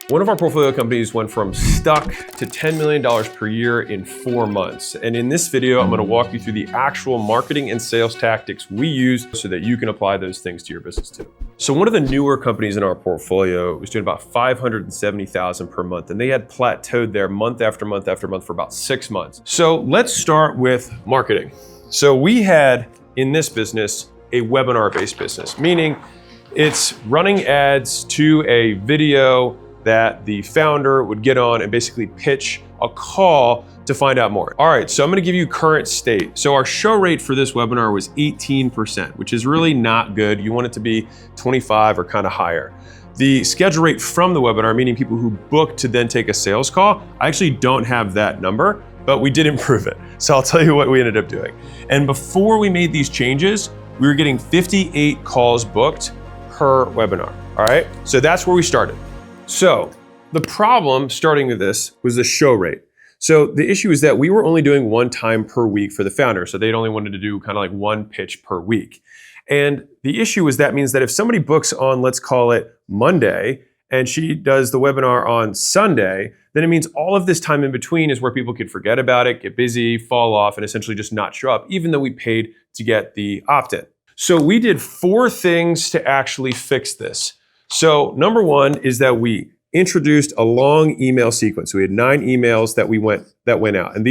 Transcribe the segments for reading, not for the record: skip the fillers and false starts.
One of our portfolio companies went from stuck to $10 million per year in 4 months. And in this video, I'm going to walk you through the actual marketing and sales tactics we use so that you can apply those things to your business too. So one of the newer companies in our portfolio was doing about $570,000 per month, and they had plateaued there month after month after month for about 6 months. So let's start with marketing. So we had in this business a webinar-based business, meaning it's running ads to a video that the founder would get on and basically pitch a call to find out more. All right, so I'm gonna give you current state. So our show rate for this webinar was 18%, which is really not good. You want it to be 25 or kind of higher. The schedule rate from the webinar, meaning people who book to then take a sales call, I actually don't have that number, but we did improve it. So I'll tell you what we ended up doing. And before we made these changes, we were getting 58 calls booked per webinar, all right? So that's where we started. So the problem starting with this was the show rate. So the issue is that we were only doing one time per week for the founder. So they'd only wanted to do kind of like one pitch per week. And the issue is that means that if somebody books on, let's call it Monday, and she does the webinar on Sunday, then it means all of this time in between is where people could forget about it, get busy, fall off, and essentially just not show up, even though we paid to get the opt-in. So we did 4 things to actually fix this. So number one is that we introduced a long email sequence. We had 9 emails that went out, and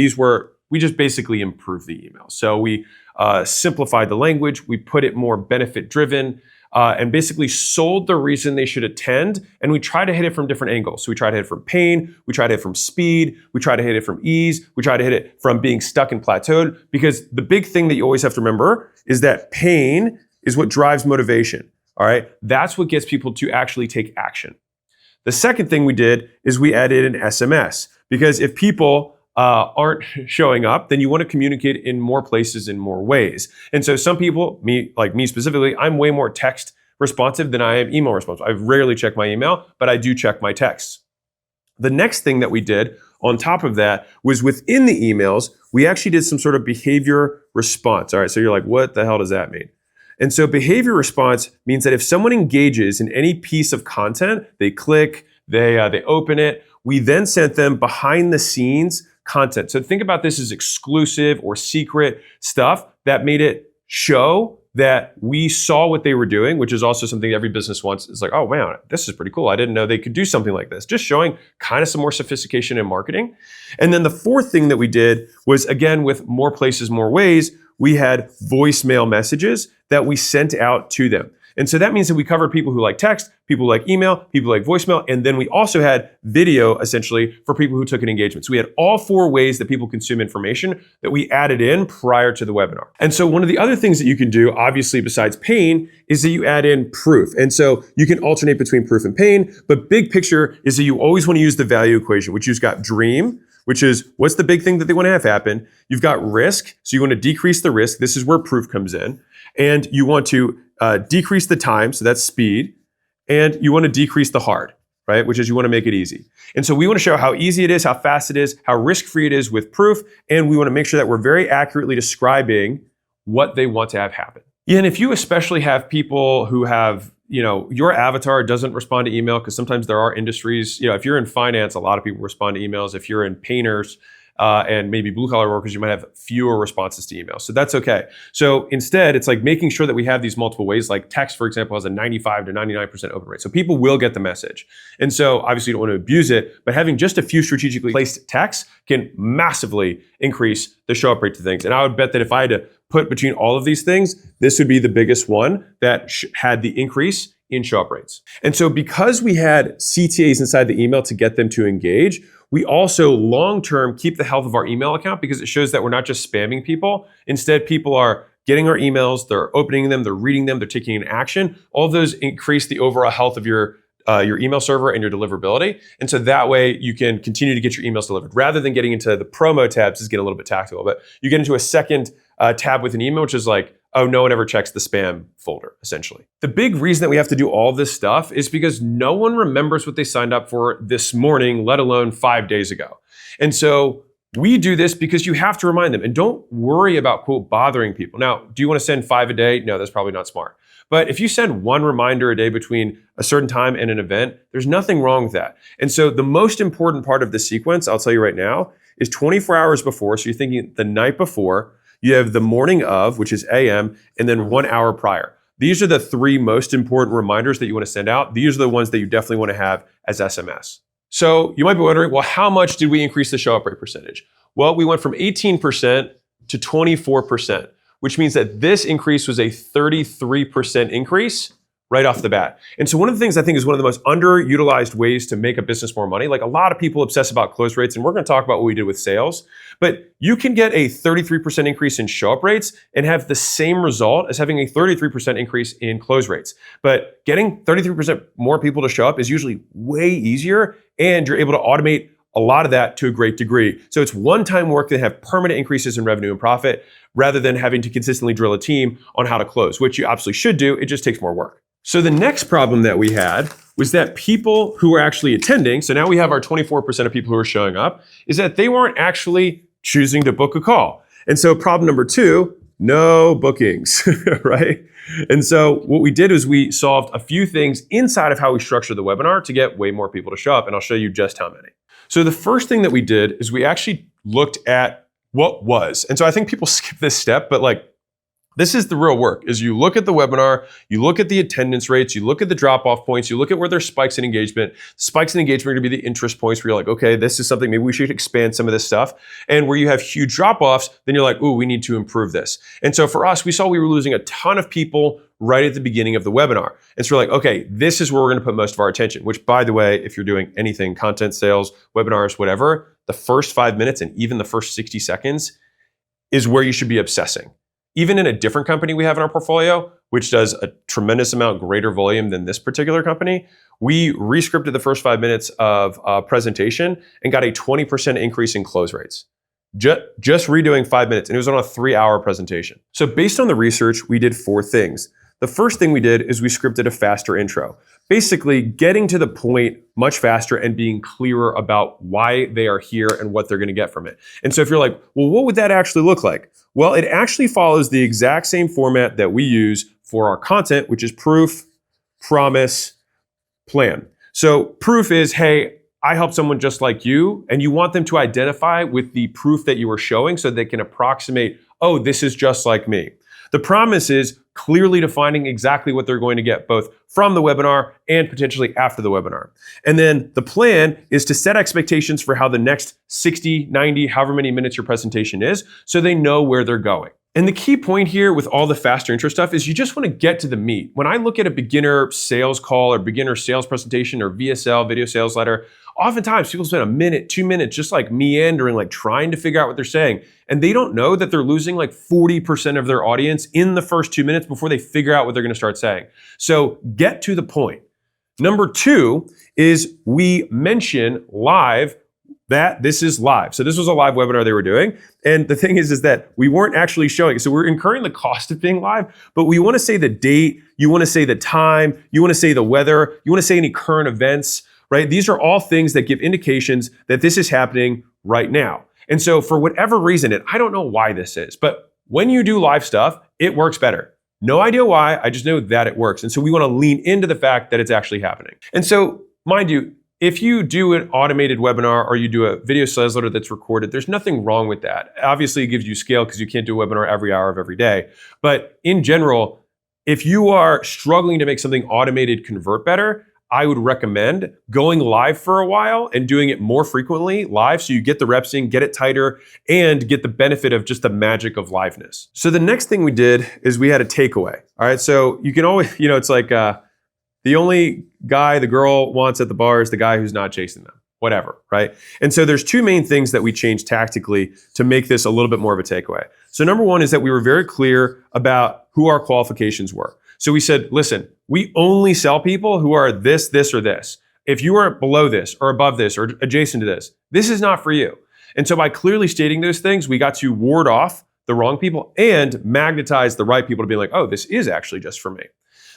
we just basically improved the email. So we simplified the language, we put it more benefit driven, and basically sold the reason they should attend. And we try to hit it from different angles. So we try to hit it from pain, we try to hit it from speed, we try to hit it from ease, we try to hit it from being stuck and plateaued. Because the big thing that you always have to remember is that pain is what drives motivation. All right, that's what gets people to actually take action. The second thing we did is we added an SMS, because if people aren't showing up, then you want to communicate in more places in more ways. And so some people, like me specifically, I'm way more text responsive than I am email responsive. I rarely check my email, but I do check my texts. The next thing that we did on top of that was within the emails, we actually did some sort of behavior response. All right, so you're like, what the hell does that mean? And so behavior response means that if someone engages in any piece of content, they click, they open it, we then sent them behind the scenes content. So think about this as exclusive or secret stuff that made it show that we saw what they were doing, which is also something every business wants. It's like, oh man, this is pretty cool. I didn't know they could do something like this. Just showing kind of some more sophistication in marketing. And then the fourth thing that we did was, again, with more places, more ways, we had voicemail messages that we sent out to them. And so that means that we covered people who like text, people who like email, people who like voicemail, and then we also had video essentially for people who took an engagement. So we had all 4 ways that people consume information that we added in prior to the webinar. And so one of the other things that you can do, obviously besides pain, is that you add in proof. And so you can alternate between proof and pain, but big picture is that you always want to use the value equation, which you've got dream, which is what's the big thing that they want to have happen. You've got risk, so you want to decrease the risk. This is where proof comes in. And you want to decrease the time, so that's speed. And you want to decrease the hard, right? Which is you want to make it easy. And so we want to show how easy it is, how fast it is, how risk-free it is with proof. And we want to make sure that we're very accurately describing what they want to have happen. Yeah, and if you especially have people who have, your avatar doesn't respond to email, because sometimes there are industries, if you're in finance, a lot of people respond to emails. If you're in painters and maybe blue collar workers, you might have fewer responses to emails. So that's okay. So instead, it's like making sure that we have these multiple ways, like text, for example, has a 95 to 99% open rate. So people will get the message. And so obviously you don't want to abuse it, but having just a few strategically placed texts can massively increase the show up rate to things. And I would bet that if I had to put between all of these things, this would be the biggest one that had the increase in show up rates. And so because we had CTAs inside the email to get them to engage, we also long-term keep the health of our email account, because it shows that we're not just spamming people. Instead, people are getting our emails, they're opening them, they're reading them, they're taking an action. All of those increase the overall health of your email server and your deliverability. And so that way you can continue to get your emails delivered. Rather than getting into the promo tabs, is getting a little bit tactical, but you get into a second tab with an email, which is like, oh, no one ever checks the spam folder, essentially. The big reason that we have to do all this stuff is because no one remembers what they signed up for this morning, let alone 5 days ago. And so we do this because you have to remind them. And don't worry about, quote, bothering people. Now, do you want to send 5 a day? No, that's probably not smart. But if you send one reminder a day between a certain time and an event, there's nothing wrong with that. And so the most important part of the sequence, I'll tell you right now, is 24 hours before. So you're thinking the night before, you have the morning of, which is AM, and then 1 hour prior. These are the three most important reminders that you want to send out. These are the ones that you definitely want to have as SMS. So you might be wondering, well, how much did we increase the show up rate percentage? Well, we went from 18% to 24%, which means that this increase was a 33% increase right off the bat. And so one of the things I think is one of the most underutilized ways to make a business more money, like a lot of people obsess about close rates, and we're going to talk about what we did with sales, but you can get a 33% increase in show up rates and have the same result as having a 33% increase in close rates. But getting 33% more people to show up is usually way easier, and you're able to automate a lot of that to a great degree. So it's one-time work that have permanent increases in revenue and profit rather than having to consistently drill a team on how to close, which you absolutely should do. It just takes more work. So the next problem that we had was that people who were actually attending, so now we have our 24% of people who are showing up, is that they weren't actually choosing to book a call. And so problem number 2, no bookings, right? And so what we did is we solved a few things inside of how we structure the webinar to get way more people to show up, and I'll show you just how many. So the first thing that we did is we actually looked at what was. And so I think people skip this step, but like, this is the real work, is you look at the webinar, you look at the attendance rates, you look at the drop-off points, you look at where there's spikes in engagement. Spikes in engagement are gonna be the interest points where you're like, okay, this is something, maybe we should expand some of this stuff. And where you have huge drop-offs, then you're like, ooh, we need to improve this. And so for us, we saw we were losing a ton of people right at the beginning of the webinar. And so we're like, okay, this is where we're gonna put most of our attention, which by the way, if you're doing anything, content sales, webinars, whatever, the first 5 minutes and even the first 60 seconds is where you should be obsessing. Even in a different company we have in our portfolio, which does a tremendous amount greater volume than this particular company, we re-scripted the first 5 minutes of presentation and got a 20% increase in close rates. Just redoing 5 minutes, and it was on a 3-hour presentation. So based on the research, we did 4 things. The first thing we did is we scripted a faster intro, basically getting to the point much faster and being clearer about why they are here and what they're going to get from it. And so if you're like, well, what would that actually look like? Well, it actually follows the exact same format that we use for our content, which is proof, promise, plan. So proof is, hey, I helped someone just like you, and you want them to identify with the proof that you were showing so they can approximate, oh, this is just like me. The promise is clearly defining exactly what they're going to get, both from the webinar and potentially after the webinar. And then the plan is to set expectations for how the next 60, 90, however many minutes your presentation is, so they know where they're going. And the key point here with all the faster intro stuff is you just want to get to the meat. When I look at a beginner sales call or beginner sales presentation or VSL, video sales letter, oftentimes people spend a minute, 2 minutes just like meandering, like trying to figure out what they're saying. And they don't know that they're losing like 40% of their audience in the first 2 minutes before they figure out what they're going to start saying. So get to the point. Number 2 is we mention live that this is live. So this was a live webinar they were doing. And the thing is that we weren't actually showing. So we're incurring the cost of being live, but we want to say the date, you want to say the time, you want to say the weather, you want to say any current events, right? These are all things that give indications that this is happening right now. And so for whatever reason, and I don't know why this is, but when you do live stuff, it works better. No idea why, I just know that it works. And so we want to lean into the fact that it's actually happening. And so mind you, if you do an automated webinar or you do a video sales letter that's recorded, there's nothing wrong with that. Obviously, it gives you scale because you can't do a webinar every hour of every day. But in general, if you are struggling to make something automated convert better, I would recommend going live for a while and doing it more frequently live so you get the reps in, get it tighter, and get the benefit of just the magic of liveness. So the next thing we did is we had a takeaway. All right, so you can always, it's like, the only guy the girl wants at the bar is the guy who's not chasing them, whatever, right? And so there's 2 main things that we changed tactically to make this a little bit more of a takeaway. So number 1 is that we were very clear about who our qualifications were. So we said, listen, we only sell people who are this, this, or this. If you are below this or above this or adjacent to this, this is not for you. And so by clearly stating those things, we got to ward off the wrong people and magnetize the right people to be like, oh, this is actually just for me.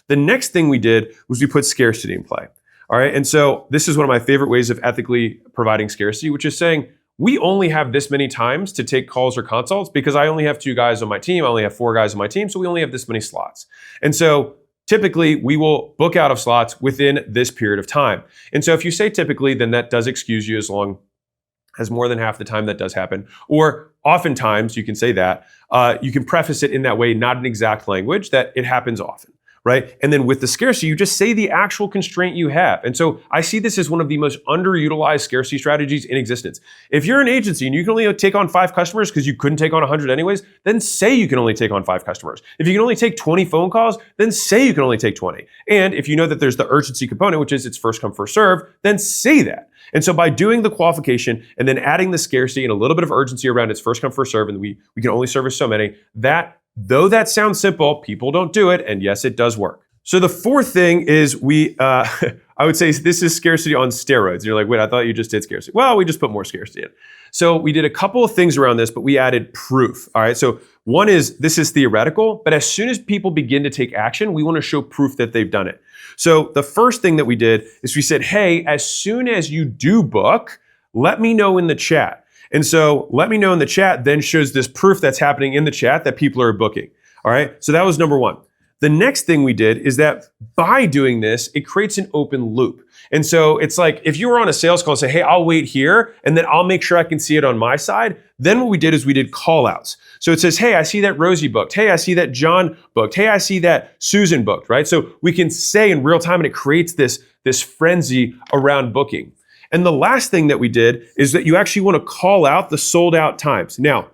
The next thing we did was we put scarcity in play. All right. And so this is one of my favorite ways of ethically providing scarcity, which is saying we only have this many times to take calls or consults because I only have 2 guys on my team. I only have 4 guys on my team. So we only have this many slots. And so typically we will book out of slots within this period of time. And so if you say typically, then that does excuse you as long as more than half the time that does happen. Or oftentimes, you can say that. You can preface it in that way, not an exact language, that it happens often, right? And then with the scarcity, you just say the actual constraint you have. And so I see this as one of the most underutilized scarcity strategies in existence. If you're an agency and you can only take on 5 customers because you couldn't take on 100 anyways, then say you can only take on 5 customers. If you can only take 20 phone calls, then say you can only take 20. And if you know that there's the urgency component, which is it's first come, first serve, then say that. And so by doing the qualification and then adding the scarcity and a little bit of urgency around its first come, first serve, and we can only service so many, though that sounds simple, people don't do it. And yes, it does work. So the fourth thing is I would say this is scarcity on steroids. And you're like, wait, I thought you just did scarcity. Well, we just put more scarcity in. So we did a couple of things around this, but we added proof. All right. So one is this is theoretical, but as soon as people begin to take action, we want to show proof that they've done it. So the first thing that we did is we said, hey, as soon as you do book, let me know in the chat. And so let me know in the chat then shows this proof that's happening in the chat that people are booking. All right. So that was number one. The next thing we did is that by doing this, it creates an open loop. And so it's like if you were on a sales call and say, hey, I'll wait here and then I'll make sure I can see it on my side. Then what we did is we did call outs. So it says, hey, I see that Rosie booked. Hey, I see that John booked. Hey, I see that Susan booked, right? So we can say in real time and it creates this frenzy around booking. And the last thing that we did is that you actually want to call out the sold out times. Now,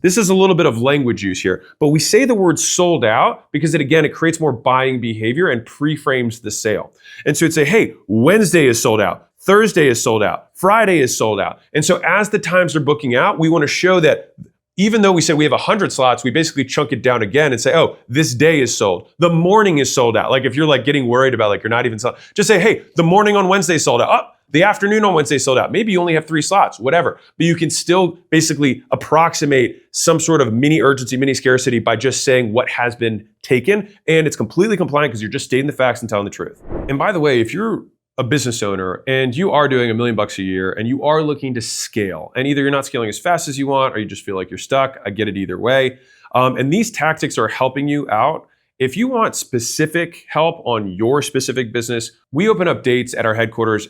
this is a little bit of language use here, but we say the word sold out because it creates more buying behavior and pre-frames the sale. And so it'd say, hey, Wednesday is sold out. Thursday is sold out. Friday is sold out. And so as the times are booking out, we want to show that even though we said we have 100 slots, we basically chunk it down again and say, oh, this day is sold. The morning is sold out. Like if you're like getting worried about like you're not even sold, just say, hey, the morning on Wednesday is sold out. Oh, the afternoon on Wednesday sold out. Maybe you only have 3 slots, whatever. But you can still basically approximate some sort of mini urgency, mini scarcity by just saying what has been taken. And it's completely compliant because you're just stating the facts and telling the truth. And by the way, if you're a business owner and you are doing $1 million a year and you are looking to scale, and either you're not scaling as fast as you want or you just feel like you're stuck, I get it either way. And these tactics are helping you out. If you want specific help on your specific business, we open up dates at our headquarters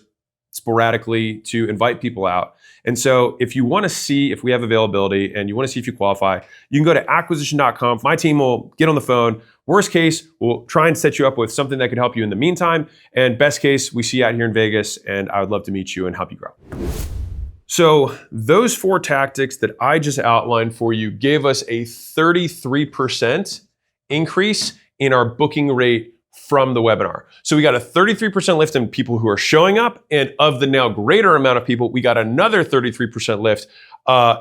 sporadically to invite people out. And so if you want to see if we have availability and you want to see if you qualify, you can go to acquisition.com. My team will get on the phone. Worst case, we'll try and set you up with something that could help you in the meantime. And best case, we see you out here in Vegas and I would love to meet you and help you grow. So those 4 tactics that I just outlined for you gave us a 33% increase in our booking rate from the webinar. So we got a 33% lift in people who are showing up, and of the now greater amount of people, we got another 33% lift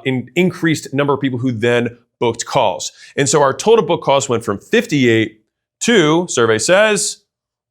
in increased number of people who then booked calls. And so our total book calls went from 58 to, survey says,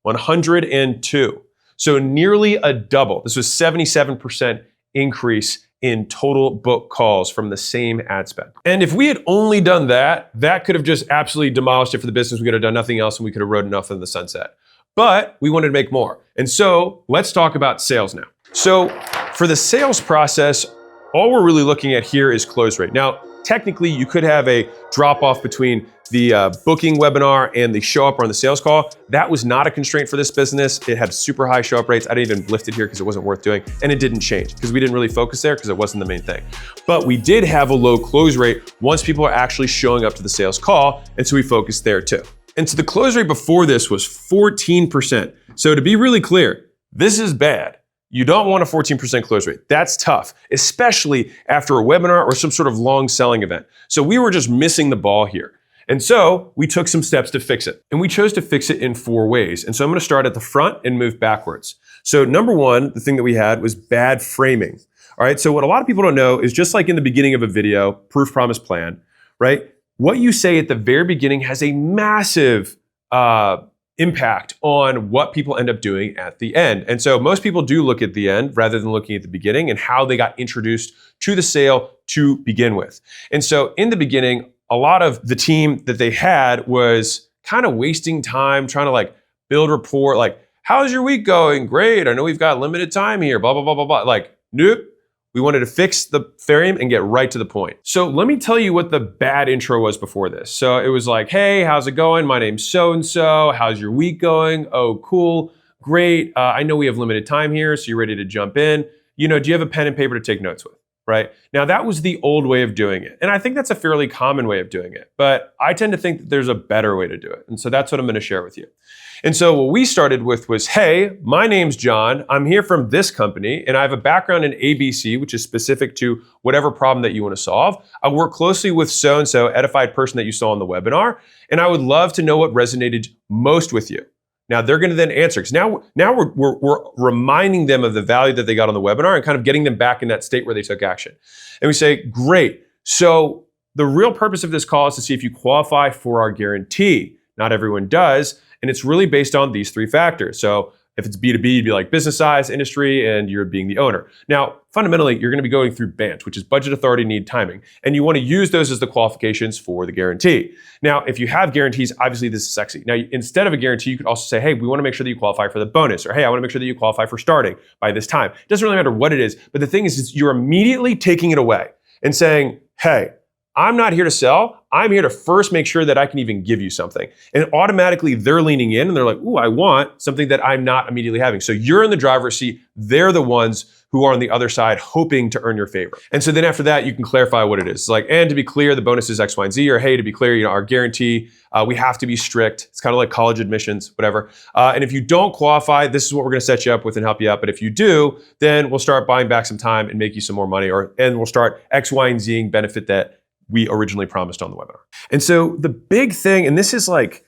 102. So nearly a double. This was 77% increase in total book calls from the same ad spend. And if we had only done that, that could have just absolutely demolished it for the business. We could have done nothing else and we could have rode enough in the sunset. But we wanted to make more. And so let's talk about sales now. So for the sales process, all we're really looking at here is close rate. Now, technically you could have a drop off between the booking webinar and the show up on the sales call. That was not a constraint for this business. It had super high show up rates. I didn't even lift it here because it wasn't worth doing. And it didn't change because we didn't really focus there because it wasn't the main thing. But we did have a low close rate once people are actually showing up to the sales call. And so we focused there too. And so the close rate before this was 14%. So to be really clear, this is bad. You don't want a 14% close rate. That's tough, especially after a webinar or some sort of long selling event. So we were just missing the ball here. And so we took some steps to fix it. And we chose to fix it in 4 ways. And so I'm going to start at the front and move backwards. So number 1, the thing that we had was bad framing. All right. So what a lot of people don't know is just like in the beginning of a video, proof, promise, plan, right? What you say at the very beginning has a massive impact on what people end up doing at the end. And so most people do look at the end rather than looking at the beginning and how they got introduced to the sale to begin with. And so in the beginning, a lot of the team that they had was kind of wasting time trying to like build rapport, like, how's your week going? Great. I know we've got limited time here, blah, blah, blah, blah, blah. Like, nope. We wanted to fix the frame and get right to the point. So let me tell you what the bad intro was before this. So it was like, hey, how's it going? My name's so-and-so. How's your week going? Oh, cool. Great. I know we have limited time here, so you're ready to jump in. Do you have a pen and paper to take notes with? Right? Now, that was the old way of doing it. And I think that's a fairly common way of doing it. But I tend to think that there's a better way to do it. And so that's what I'm going to share with you. And so what we started with was, hey, my name's John. I'm here from this company, and I have a background in ABC, which is specific to whatever problem that you want to solve. I work closely with so-and-so edified person that you saw on the webinar, and I would love to know what resonated most with you. Now they're going to then answer, because now we're reminding them of the value that they got on the webinar and kind of getting them back in that state where they took action. And we say, great. So the real purpose of this call is to see if you qualify for our guarantee. Not everyone does, and it's really based on these three factors. So if it's B2B, you'd be like business size, industry, and you're being the owner. Now, fundamentally, you're going to be going through BANT, which is budget, authority, need, timing. And you want to use those as the qualifications for the guarantee. Now, if you have guarantees, obviously this is sexy. Now, instead of a guarantee, you could also say, hey, we want to make sure that you qualify for the bonus, or hey, I want to make sure that you qualify for starting by this time. It doesn't really matter what it is, but the thing is you're immediately taking it away and saying, hey, I'm not here to sell. I'm here to first make sure that I can even give you something. And automatically they're leaning in and they're like, ooh, I want something that I'm not immediately having. So you're in the driver's seat. They're the ones who are on the other side hoping to earn your favor. And so then after that, you can clarify what it is. It's like, and to be clear, the bonus is X, Y, and Z, or hey, to be clear, our guarantee, we have to be strict. It's kind of like college admissions, whatever. And if you don't qualify, this is what we're gonna set you up with and help you out. But if you do, then we'll start buying back some time and make you some more money, and we'll start X, Y, and Z benefit that we originally promised on the webinar. And so the big thing, and this is like,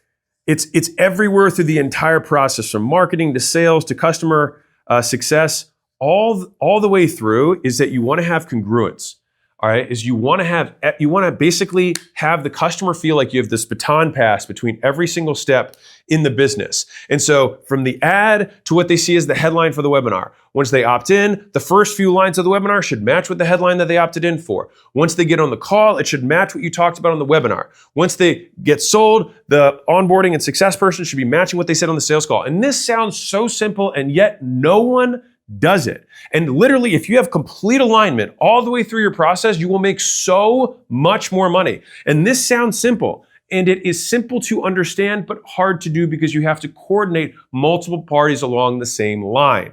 it's everywhere through the entire process, from marketing to sales to customer success, all the way through, is that you want to have congruence. All right, is you want to basically have the customer feel like you have this baton pass between every single step in the business. And so from the ad to what they see as the headline for the webinar, once they opt in, the first few lines of the webinar should match with the headline that they opted in for. Once they get on the call, it should match what you talked about on the webinar. Once they get sold, the onboarding and success person should be matching what they said on the sales call. And this sounds so simple, and yet no one does it. And literally, if you have complete alignment all the way through your process, you will make so much more money. And this sounds simple, and it is simple to understand, but hard to do because you have to coordinate multiple parties along the same line.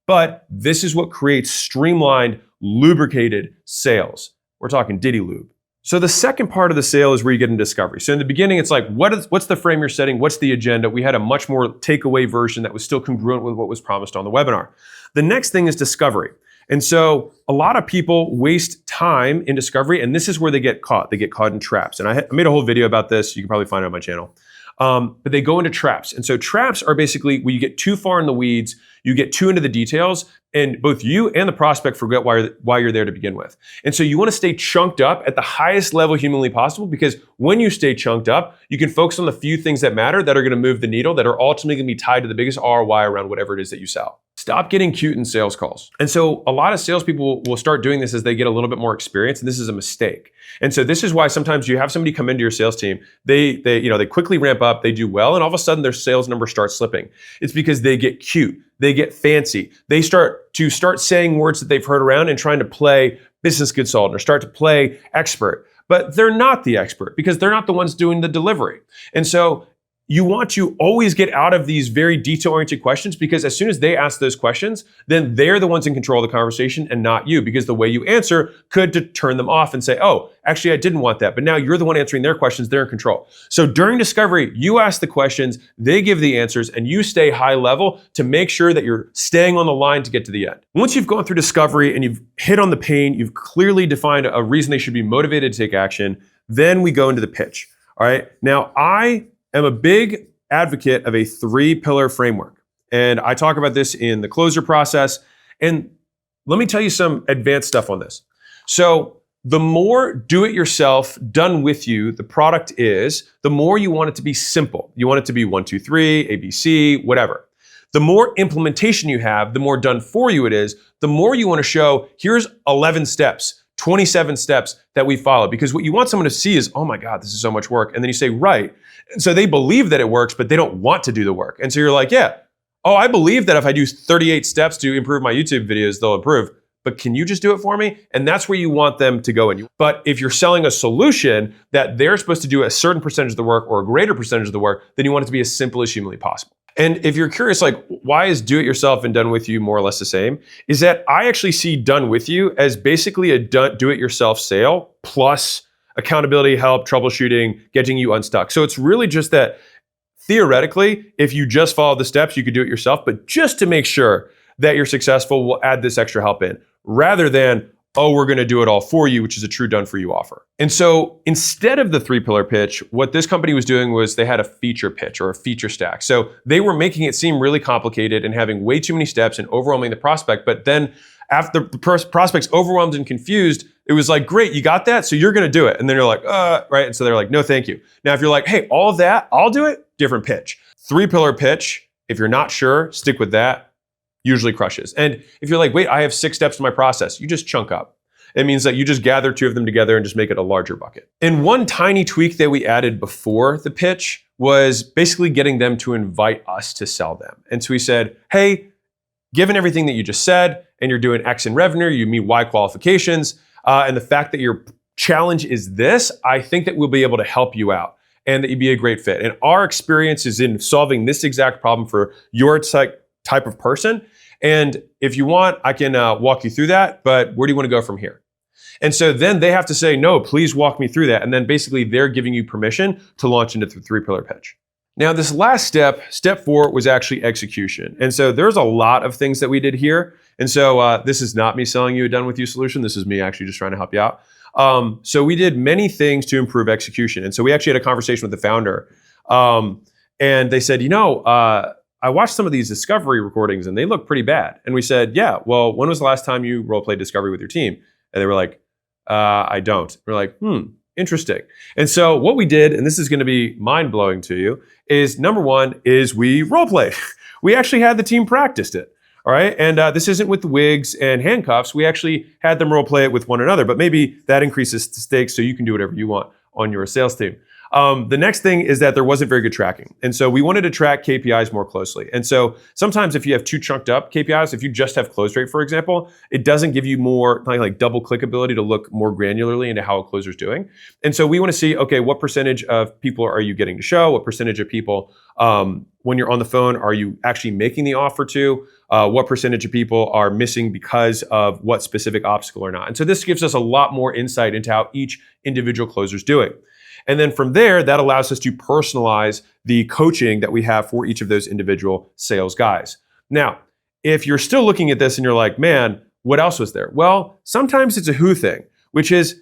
But this is what creates streamlined, lubricated sales. We're talking Diddy Lube. So the second part of the sale is where you get into discovery. So in the beginning, it's like, what's the frame you're setting? What's the agenda? We had a much more takeaway version that was still congruent with what was promised on the webinar. The next thing is discovery. And so a lot of people waste time in discovery, and this is where they get caught. They get caught in traps. And I made a whole video about this. You can probably find it on my channel. But they go into traps. And so traps are basically where you get too far in the weeds, you get too into the details, and both you and the prospect forget why you're there to begin with. And so you want to stay chunked up at the highest level humanly possible, because when you stay chunked up, you can focus on the few things that matter, that are going to move the needle, that are ultimately going to be tied to the biggest ROI around whatever it is that you sell. Stop getting cute in sales calls. And so a lot of salespeople will start doing this as they get a little bit more experience, and this is a mistake. And so this is why sometimes you have somebody come into your sales team, they quickly ramp up, they do well, and all of a sudden their sales numbers start slipping. It's because they get cute, they get fancy, they start saying words that they've heard around and trying to play business consultant or start to play expert. But they're not the expert, because they're not the ones doing the delivery. And so you want to always get out of these very detail-oriented questions, because as soon as they ask those questions, then they're the ones in control of the conversation and not you, because the way you answer could turn them off and say, oh, actually, I didn't want that. But now you're the one answering their questions, they're in control. So during discovery, you ask the questions, they give the answers, and you stay high level to make sure that you're staying on the line to get to the end. Once you've gone through discovery and you've hit on the pain, you've clearly defined a reason they should be motivated to take action, then we go into the pitch. All right. Now, I'm a big advocate of a 3-pillar framework. And I talk about this in the closure process. And let me tell you some advanced stuff on this. So the more do-it-yourself, done with you the product is, the more you want it to be simple. You want it to be 1, 2, 3, ABC, whatever. The more implementation you have, the more done for you it is, the more you want to show, here's 11 steps, 27 steps that we follow. Because what you want someone to see is, oh my God, this is so much work. And then you say, right. And so they believe that it works, but they don't want to do the work. And so you're like, yeah, oh, I believe that if I do 38 steps to improve my YouTube videos, they'll improve. but can you just do it for me? And that's where you want them to go in. But if you're selling a solution that they're supposed to do a certain percentage of the work or a greater percentage of the work, then you want it to be as simple as humanly possible. And if you're curious, like, why is do it yourself and done with you more or less the same? Is that I actually see done with you as basically a do it yourself sale plus accountability, help, troubleshooting, getting you unstuck. So it's really just that theoretically, if you just follow the steps, you could do it yourself. But just to make sure that you're successful, we'll add this extra help in rather than, oh, we're going to do it all for you, which is a true done for you offer. And so instead of the 3-pillar pitch, what this company was doing was they had a feature pitch or a feature stack. So they were making it seem really complicated and having way too many steps and overwhelming the prospect. But then after the prospect's overwhelmed and confused, it was like, great, you got that? So you're going to do it. And then you're like, right. And so they're like, no, thank you. Now, if you're like, hey, all of that, I'll do it, different pitch. 3-pillar pitch, if you're not sure, stick with that. Usually crushes. And if you're like, wait, I have 6 steps to my process, you just chunk up. It means that you just gather 2 of them together and just make it a larger bucket. And one tiny tweak that we added before the pitch was basically getting them to invite us to sell them. And so we said, hey, given everything that you just said, and you're doing X in revenue, you meet Y qualifications, and the fact that your challenge is this, I think that we'll be able to help you out and that you'd be a great fit. And our experience is in solving this exact problem for your type of person. And if you want, I can walk you through that, but where do you want to go from here? And so then they have to say, no, please walk me through that. And then basically they're giving you permission to launch into the 3-pillar pitch. Now, this last step, step 4, was actually execution. And so there's a lot of things that we did here. And so this is not me selling you a done with you solution. This is me actually just trying to help you out. So we did many things to improve execution. And so we actually had a conversation with the founder. And they said, I watched some of these discovery recordings and they look pretty bad. And we said, yeah, well, when was the last time you role-played discovery with your team? And they were like, I don't. We're like, interesting. And so what we did, and this is going to be mind-blowing to you, is number 1 is we role-played. We actually had the team practiced it. All right. And this isn't with wigs and handcuffs. We actually had them role-play it with one another, but maybe that increases the stakes so you can do whatever you want on your sales team. The next thing is that there wasn't very good tracking. And so we wanted to track KPIs more closely. And so sometimes if you have 2 chunked up KPIs, if you just have close rate, for example, it doesn't give you more like double click ability to look more granularly into how a closer's doing. And so we want to see, okay, what percentage of people are you getting to show? What percentage of people, when you're on the phone, are you actually making the offer to? What percentage of people are missing because of what specific obstacle or not? And so this gives us a lot more insight into how each individual closer is doing. And then from there, that allows us to personalize the coaching that we have for each of those individual sales guys. Now, if you're still looking at this and you're like, man, what else was there? Well, sometimes it's a who thing, which is,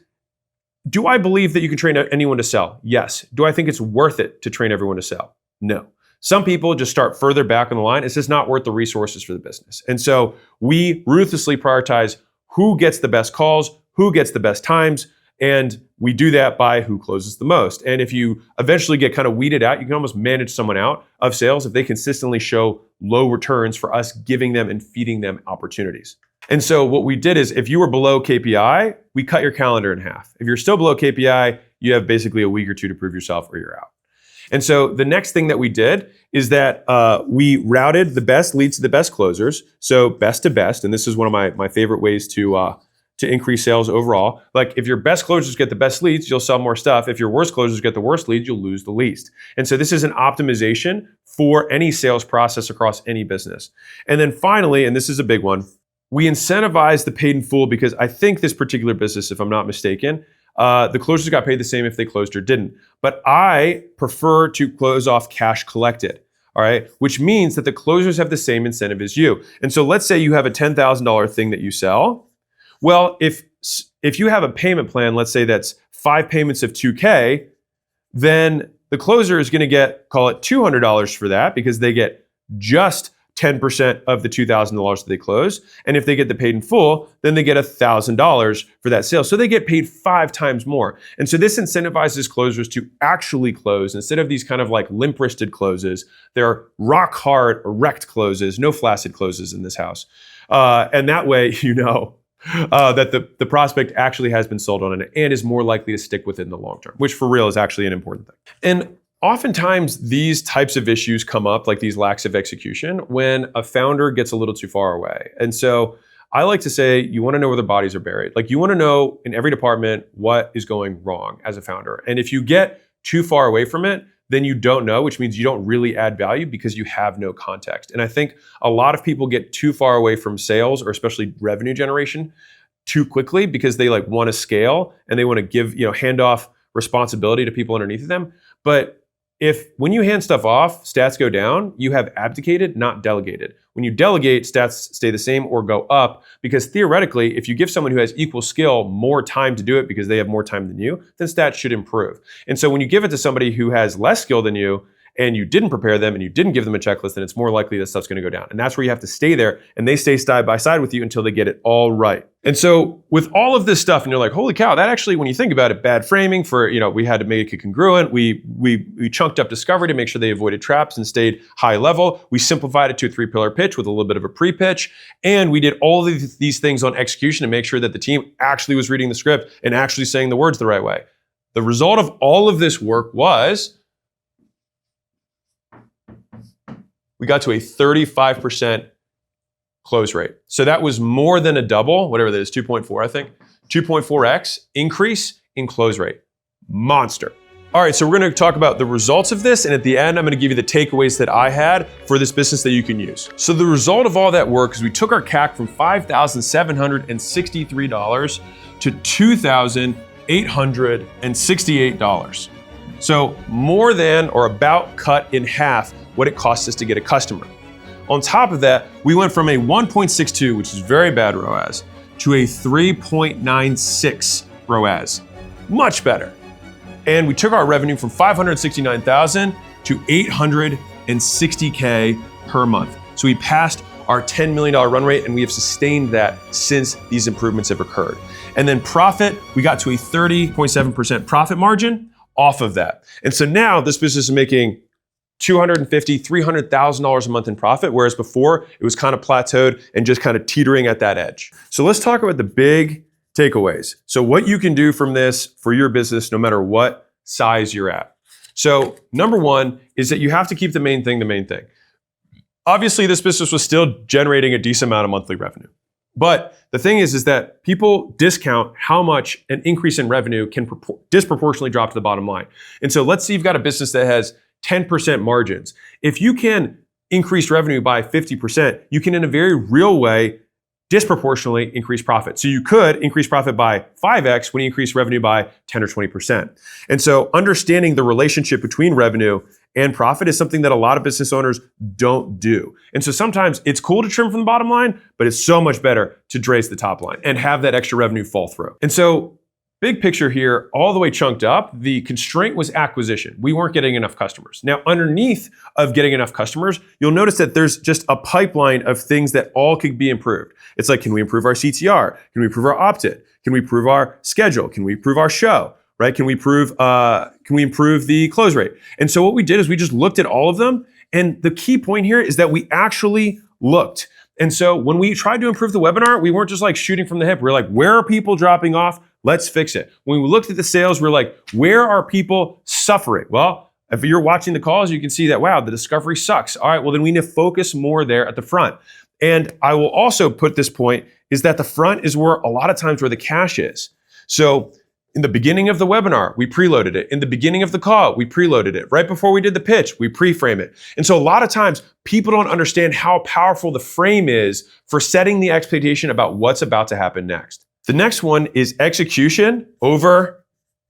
do I believe that you can train anyone to sell? Yes. Do I think it's worth it to train everyone to sell? No. Some people just start further back on the line. It's just not worth the resources for the business. And so we ruthlessly prioritize who gets the best calls, who gets the best times, and we do that by who closes the most. And if you eventually get kind of weeded out, you can almost manage someone out of sales if they consistently show low returns for us giving them and feeding them opportunities. And so what we did is if you were below KPI, we cut your calendar in half. If you're still below KPI, you have basically a week or 2 to prove yourself or you're out. And so the next thing that we did is that we routed the best leads to the best closers. So best to best. And this is one of my favorite ways to increase sales overall. Like if your best closers get the best leads, you'll sell more stuff. If your worst closers get the worst leads, you'll lose the least. And so this is an optimization for any sales process across any business. And then finally, and this is a big one, we incentivize the paid in full because I think this particular business, if I'm not mistaken, the closers got paid the same if they closed or didn't. But I prefer to close off cash collected. All right, which means that the closers have the same incentive as you. And so let's say you have a $10,000 thing that you sell. Well, if you have a payment plan, let's say that's 5 payments of $2K, then the closer is going to get, call it $200 for that because they get just 10% of the $2,000 that they close. And if they get the paid in full, then they get $1,000 for that sale. So they get paid 5 times more. And so this incentivizes closers to actually close instead of these kind of like limp-wristed closes. They're rock hard, erect closes, no flaccid closes in this house. And that way, that the prospect actually has been sold on it and is more likely to stick with it in the long term, which for real is actually an important thing. And oftentimes these types of issues come up, like these lacks of execution, when a founder gets a little too far away. And so I like to say you want to know where the bodies are buried. Like you want to know in every department what is going wrong as a founder. And if you get too far away from it, then you don't know, which means you don't really add value because you have no context. And I think a lot of people get too far away from sales or especially revenue generation too quickly because they like want to scale and they want to give, hand off responsibility to people underneath them. But when you hand stuff off, stats go down, you have abdicated, not delegated. When you delegate, stats stay the same or go up because theoretically, if you give someone who has equal skill more time to do it because they have more time than you, then stats should improve. And so when you give it to somebody who has less skill than you and you didn't prepare them and you didn't give them a checklist, then it's more likely that stuff's going to go down. And that's where you have to stay there and they stay side by side with you until they get it all right. And so with all of this stuff, and you're like, holy cow, that actually, when you think about it, bad framing for, we had to make it congruent. We chunked up discovery to make sure they avoided traps and stayed high level. We simplified it to a 3-pillar pitch with a little bit of a pre-pitch. And we did all of these things on execution to make sure that the team actually was reading the script and actually saying the words the right way. The result of all of this work was we got to a 35% close rate. So that was more than a double, whatever that is, 2.4, I think. 2.4x increase in close rate. Monster. All right, so we're gonna talk about the results of this, and at the end, I'm gonna give you the takeaways that I had for this business that you can use. So the result of all that work is we took our CAC from $5,763 to $2,868. So more than or about cut in half what it costs us to get a customer. On top of that, we went from a 1.62, which is very bad ROAS, to a 3.96 ROAS. Much better. And we took our revenue from $569,000 to $860K per month. So we passed our $10 million run rate and we have sustained that since these improvements have occurred. And then profit, we got to a 30.7% profit margin off of that. And so now this business is making $250,000, $300,000 a month in profit, whereas before it was kind of plateaued and just kind of teetering at that edge. So let's talk about the big takeaways. So what you can do from this for your business, no matter what size you're at. So number one is that you have to keep the main thing the main thing. Obviously, this business was still generating a decent amount of monthly revenue. But the thing is that people discount how much an increase in revenue can disproportionately drop to the bottom line. And so let's say you've got a business that has 10% margins. If you can increase revenue by 50%, you can, in a very real way, disproportionately increase profit. So you could increase profit by 5x when you increase revenue by 10 or 20%. And so understanding the relationship between revenue and profit is something that a lot of business owners don't do. And so sometimes it's cool to trim from the bottom line, but it's so much better to raise the top line and have that extra revenue fall through. And so big picture here, all the way chunked up, the constraint was acquisition. We weren't getting enough customers. Now, underneath of getting enough customers, you'll notice that there's just a pipeline of things that all could be improved. It's like, can we improve our CTR? Can we improve our opt-in? Can we improve our schedule? Can we improve our show? Right? Can we improve the close rate? And so what we did is we just looked at all of them. And the key point here is that we actually looked. And so when we tried to improve the webinar, we weren't just like shooting from the hip. We're like, where are people dropping off? Let's fix it. When we looked at the sales, we're like, where are people suffering? Well, if you're watching the calls, you can see that, wow, the discovery sucks. All right, well, then we need to focus more there at the front. And I will also put this point is that the front is where a lot of times where the cash is. So in the beginning of the webinar, we preloaded it. In the beginning of the call, we preloaded it. Right before we did the pitch, we pre-frame it. And so a lot of times people don't understand how powerful the frame is for setting the expectation about what's about to happen next. The next one is execution over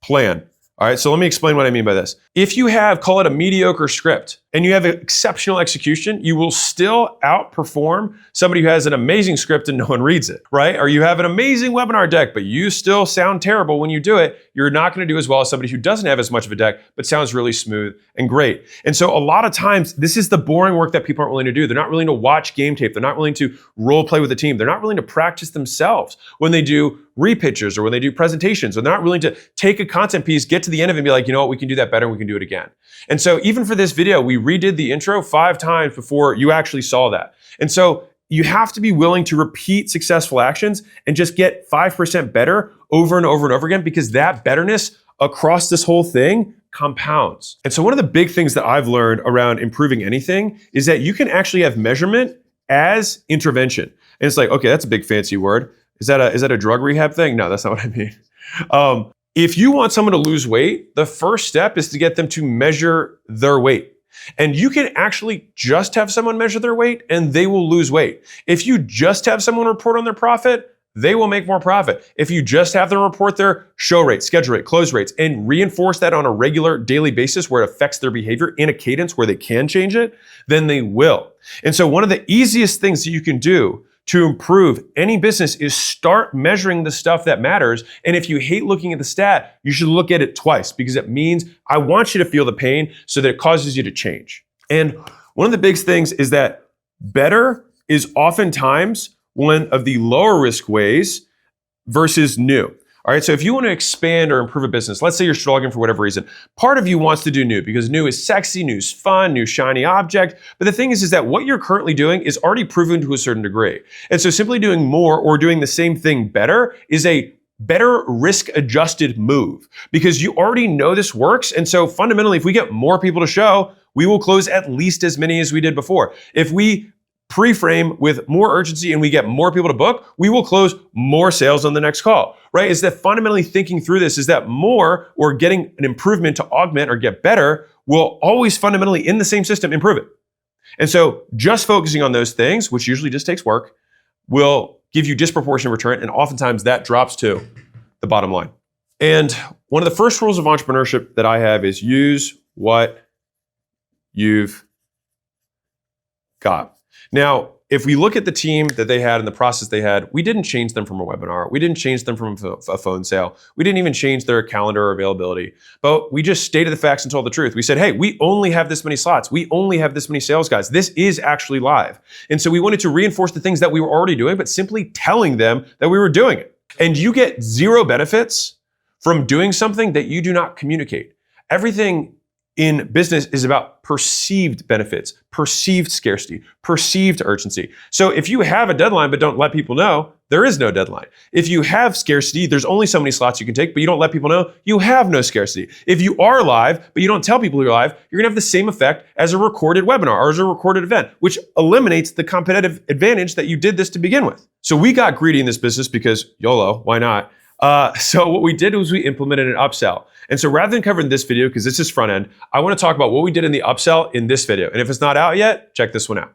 plan. All right, so let me explain what I mean by this. If you have, call it a mediocre script, and you have exceptional execution, you will still outperform somebody who has an amazing script and no one reads it, right? Or you have an amazing webinar deck, but you still sound terrible when you do it. You're not gonna do as well as somebody who doesn't have as much of a deck, but sounds really smooth and great. And so a lot of times, this is the boring work that people aren't willing to do. They're not willing to watch game tape. They're not willing to role play with the team. They're not willing to practice themselves when they do repitches or when they do presentations. Or they're not willing to take a content piece, get to the end of it and be like, you know what, we can do that better and we can do it again. And so even for this video, we redid the intro 5 times before you actually saw that. And so you have to be willing to repeat successful actions and just get 5% better over and over and over again, because that betterness across this whole thing compounds. And so one of the big things that I've learned around improving anything is that you can actually have measurement as intervention. And it's like, okay, that's a big fancy word. Is that a drug rehab thing? No, that's not what I mean. If you want someone to lose weight, the first step is to get them to measure their weight. And you can actually just have someone measure their weight and they will lose weight. If you just have someone report on their profit, they will make more profit. If you just have them report their show rate, schedule rate, close rates, and reinforce that on a regular daily basis where it affects their behavior in a cadence where they can change it, then they will. And so one of the easiest things that you can do to improve any business is start measuring the stuff that matters. And if you hate looking at the stat, you should look at it twice because it means I want you to feel the pain so that it causes you to change. And one of the big things is that better is oftentimes one of the lower risk ways versus new. All right, so if you want to expand or improve a business, let's say you're struggling for whatever reason, part of you wants to do new because new is sexy, new is fun, new shiny object. But the thing is that what you're currently doing is already proven to a certain degree. And so simply doing more or doing the same thing better is a better risk-adjusted move because you already know this works. And so fundamentally, if we get more people to show, we will close at least as many as we did before. If we pre-frame with more urgency and we get more people to book, we will close more sales on the next call, right? Is that fundamentally thinking through this is that more or getting an improvement to augment or get better will always fundamentally in the same system improve it. And so just focusing on those things, which usually just takes work, will give you disproportionate return. And oftentimes that drops to the bottom line. And one of the first rules of entrepreneurship that I have is use what you've got. Now, if we look at the team that they had and the process they had, we didn't change them from a webinar. We didn't change them from a phone sale. We didn't even change their calendar or availability. But we just stated the facts and told the truth. We said, hey, we only have this many slots. We only have this many sales guys. This is actually live. And so we wanted to reinforce the things that we were already doing, but simply telling them that we were doing it. And you get zero benefits from doing something that you do not communicate. Everything in business is about perceived benefits, perceived scarcity, perceived urgency. So if you have a deadline but don't let people know, there is no deadline. If you have scarcity, there's only so many slots you can take, but you don't let people know, you have no scarcity. If you are live, but you don't tell people you're live, you're gonna have the same effect as a recorded webinar or as a recorded event, which eliminates the competitive advantage that you did this to begin with. So we got greedy in this business because YOLO, why not? So what we did was we implemented an upsell. And so rather than covering this video, because this is front end, I want to talk about what we did in the upsell in this video. And if it's not out yet, check this one out.